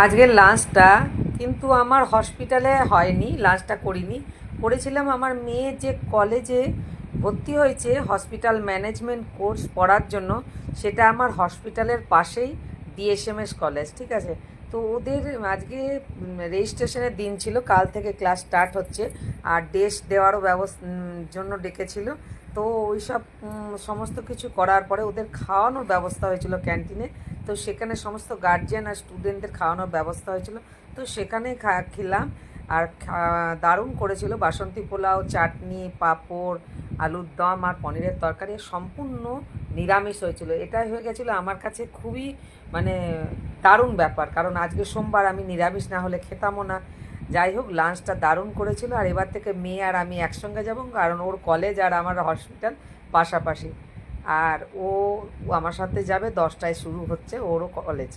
আজকের লাঞ্চটা কিন্তু আমার হসপিটালে হয়নি, লাঞ্চটা করিনি। করেছিলাম আমার মেয়ে যে কলেজে ভর্তি হয়েছে হসপিটাল ম্যানেজমেন্ট কোর্স পড়ার জন্য, সেটা আমার হসপিটালের পাশেই ডিএসএমএস কলেজ, ঠিক আছে। তো ওদের আজকে রেজিস্ট্রেশনের দিন ছিল, কাল থেকে ক্লাস স্টার্ট হচ্ছে। আর ডেস্ক দেওয়ারও জন্য ডেকেছিল। তো ওই সব সমস্ত কিছু করার পরে ওদের খাওয়ানোর ব্যবস্থা হয়েছিল ক্যান্টিনে। তো সেখানে সমস্ত গার্জিয়ান আর স্টুডেন্টদের খাওয়ানোর ব্যবস্থা হয়েছিল। তো সেখানে খেলাম। আর দারুণ করেছিল, বাসন্তী পোলাও, চাটনি, পাঁপড়, আলুর দম আর পনিরের তরকারি, সম্পূর্ণ নিরামিষ হয়েছিল। এটাই হয়ে গেছিলো আমার কাছে খুবই মানে দারুণ ব্যাপার, কারণ আজকে সোমবার, আমি নিরামিষ না হলে খেতামও না। যাই হোক, লাঞ্চটা দারুণ করেছিল। আর এবার থেকে মেয়ে আর আমি একসঙ্গে যাব, কারণ ওর কলেজ আর আমার হসপিটাল পাশাপাশি। আর ও আমার সাথে যাবে, 10টায় শুরু হচ্ছে ওরও কলেজ।